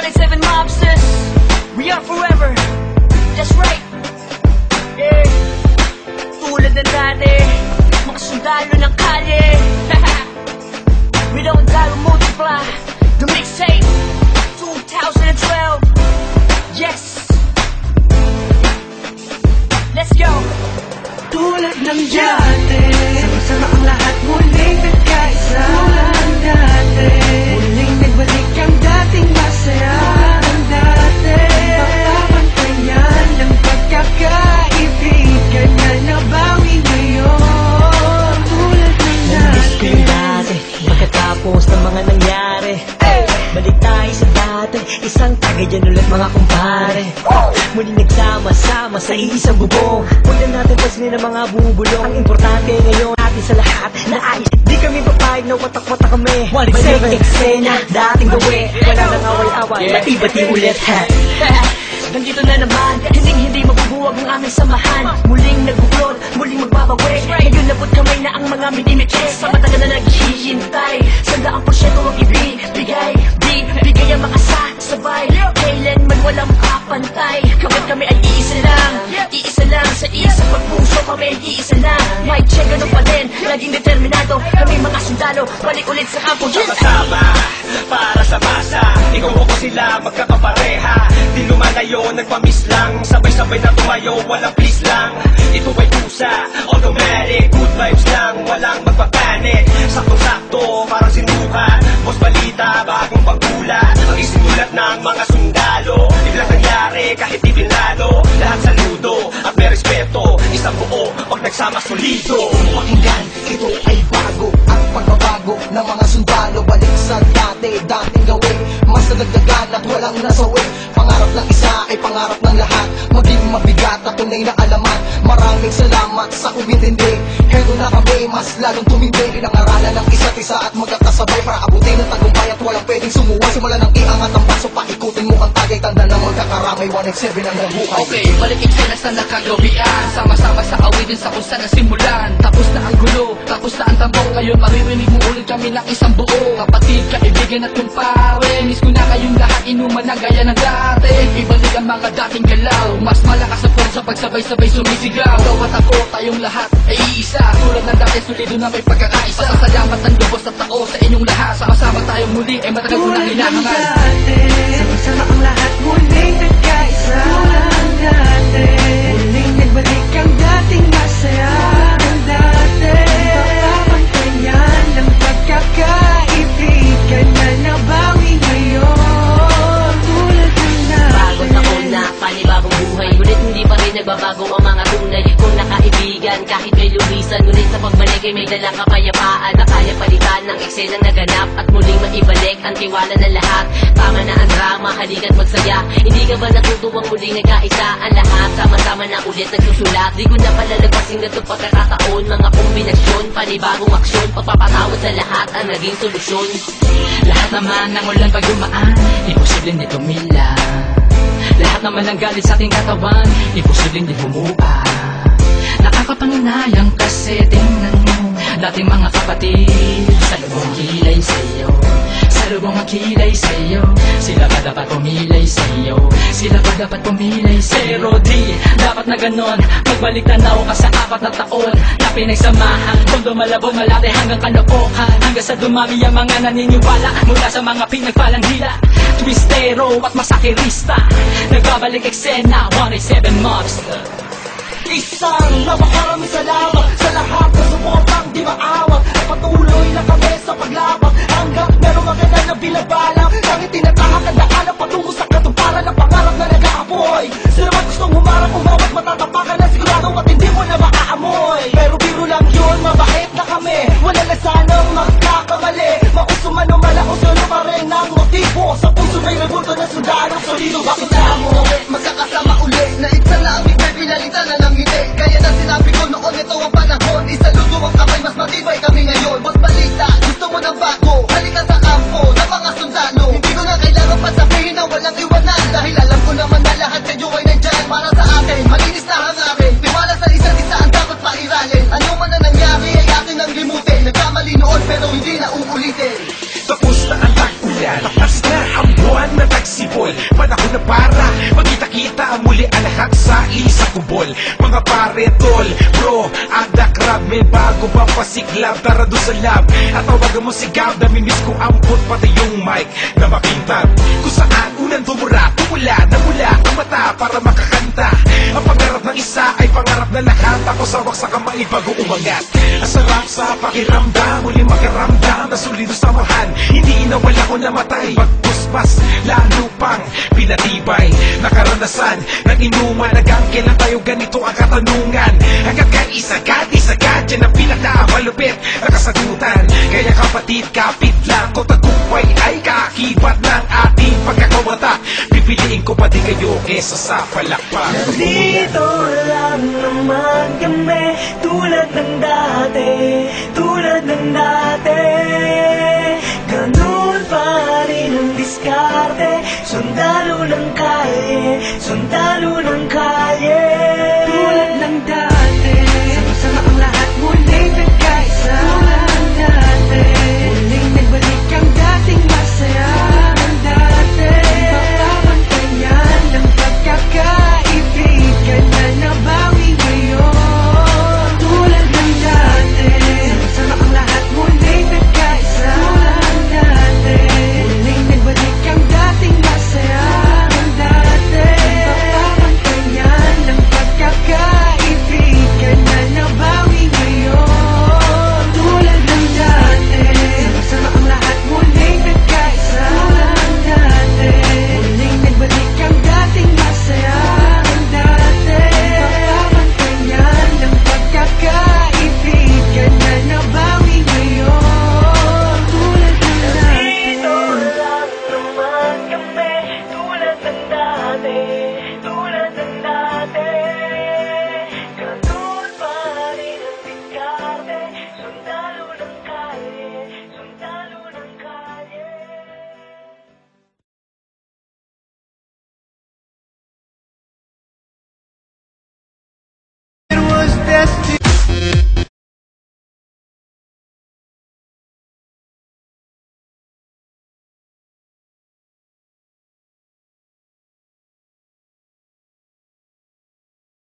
187 mobsters, we are forever. That's right. Yeah. Tulad na dati, mga sundalo ng kalye. We don't die, we multiply. The mixtape 2012. Yes. Let's go. Tulad ng dati, sama-sama ang lahat muling nagkaisa. Tulad ng dati, muling nagbalik ang dating masaya. Tulad ng dati, pagpapantayan ng pagkakaibigan na nabawi ngayon. Tulad ng dati, pagkatapos ng mga nangyari, balik tayo sa dati, isang tagayan ulit mga kumpare. Muling nagsama-sama sa iisang bubong. Huwag na natin paslin ang mga bubulong. Ang importante ngayon natin sa lahat na ayos. Di kami papayag na watak-watak kami. Balik eksena, dating gawi. Wala nang away-away, bati-bati ulit. Nandito na naman, hindi mabubuwag ang aming samahan. Muling nag-uglod, muling magbabawi. Ngayon labot kamay na ang mga minimites. Sa matagal na naghihintay, 100% ang ibibigay. Bigay ang mga sabay, kailanman walang kapantay. Kami ay iisa lang sa isang pagpuso. Kami ay iisa lang, may check ganun pa din. Laging determinado, kami mga sundalo. Balik ulit sa kampo, sama-sama, para sa masa. Ikaw ako sila, magkakapareha. Di lumalayo, nagpamiss lang. Sabay-sabay na tumayo, walang please lang. Ito ay pusa, automatic. Good vibes lang, walang magpapanik. Saktong-sakto, parang sinukat. Boss balita, bagong pagkulat. Ang isinulat ng mga sundalo. Biglang nangyari, kahit di pinalo. Lahat saludo, at may respeto. Isang buo, pag nagsama solido. Pakinggan, ito ay bago. At pagbabago ng mga sundalo. Balik sa dating gawin. Mas nadagdagan at walang nasawi. Pangarap ng isa ay pangarap ng lahat. Maging mabigat at tunay na alaman. Maraming salamat sa umintindi. Hedo na kami, mas lalong tumindi. Pinangaralan ng isa't isa at magkakasabay para abutin ang tagumpay at walang pwedeng sumuway. Simula ng iangat ang paso, paikutin mo ang tagay. Tanda na magkakaramay, 187 ang nabuhay. Okay, balik eksena sa nakagawian. Sama-sama sa awitin sa kung saan nasimulan. Tapos na ang gulo, tapos na ang tambok. Ngayon maririnig mo ulit kami ng isang buo. Kapatid, kaibigan at kumpare. Miss ko na kayong lahat, inuman na gaya ng dati. Ibalik ang mga dating galaw. Mas malakas ang puwersa pag sabay-sabay sumisigaw. Ikaw at ako, tayong lahat ay iisa. Tulad ng dati, solido na may pagkakaisa. Pasasalamat ang lubos at tao sa inyong lahat. Sama-sama tayong muli, ay matagal ko na hinahangal. sama-sama ang lahat muling nagkaisa. Tulad ng dati, muling nagbalik ang dating masaya. Tulad ng dati, pagpapantayan ng pagkakaibigan na nabawi ngayon. Tulad ng dati, Bagong taon na, panibagong buhay. Ngunit hindi pa rin nagbabago ang mga tunay kong nakaibigan. Kahit may lumisan, ngunit sa pagbalik ay may dalang kapayapaan na kaya palitan ng eksenang naganap at muling maibalik ang tiwala ng lahat. Tama na ang drama, halika't magsaya. Hindi ka ba natutuwang muling nagkaisa ang lahat? Sama-sama na ulit nagsusulat. Di ko na palalagpasin na itong pagkakataon. Mga kombinasyon, panibagong aksyon. Pagpapatawad sa lahat ang naging solusyon. Lahat naman ng ulan pag dumaan, imposibleng di tumila. Lahat naman ng galit sa ating katawan, imposibleng di bumuha. Nakakapanginayang kasi tingnan mo dating mga kapatid, sa lubong kilay sa'yo. Sa lubong ang kilay sa'yo. Sila ba dapat pumilay sa'yo? Sila ba dapat pumilay sa'yo? Pero di, dapat na ganon. Magbalik tanaw ka sa 4 na taon na pinagsamahan. Kung dumalabong malate hanggang kalokohan. Hanggang sa dumami ang mga naniniwala mula sa mga pinagpalang hila. Twistero at masakirista, nagbabalik eksena, 187 Mobster. Isang napakaraming salamat sa lahat na sumupang di maawat. At patuloy na kami sa paglabang hanggang merong maganda na binabalak. Kahit tinatahak ang daanan patungo sa katuparan ng pangarap na nag-aapoy. Sila man gustong humarap, umawat, matatapakan na sigurado at hindi mo na makaamoy. Pero biro lang yun, mabait na kami. Wala na sanang magkakamali. Mausuman o malauso na pa rin ang motibo. Sa puso may rebulto na sundalo, solido. Bakit na mo magkakasama uli? Naigsan na ang bigay, pinalitan na ng ngiti. Kaya na sinabi ko noon, ito ang panahon. Isaludo ang kamay, mas matibay kami ngayon. Boss balita, gusto mo ng bago. Halika sa kampo, na mga sundalo. Hindi ko na kailangan pa sabihin na walang iwanan. Dahil alam ko naman lahat sa isang kubol. Mga pare, tol, bro, at the crowd, may bago bang pasiklab? Tara doon sa lab at tawagan mo si Gab. Namimiss ko ampot pati yung mic na makintab. Kung saan unang tumura, tumula, namula ang mata para makakanta. Ang pangarap ng isa ay pangarap na lahat. Ako sawak sa kamay bago umangat. Ang sarap sa pakiramdam, muli makaramdam na sulido samahan. Hindi inawala ko na matay, pagpuspas lalo pang pinatibay. Nakaranasan ng inuman, hanggang kailan tayo ganito ang katanungan. Hanggang kaisagad, yan ang pinakamalupit na kasagutan. Kaya kapatid, kapit lang ko, tagumpay ay kaakibat ng ating pagkakawata. Pipiliin ko pati kayo kesa sa palakpak. Nandito lang naman kami, tulad ng dati, tulad ng dati. Ganun pa rin ang diskarte, sundalo ng kalye, sundalo ng kalye.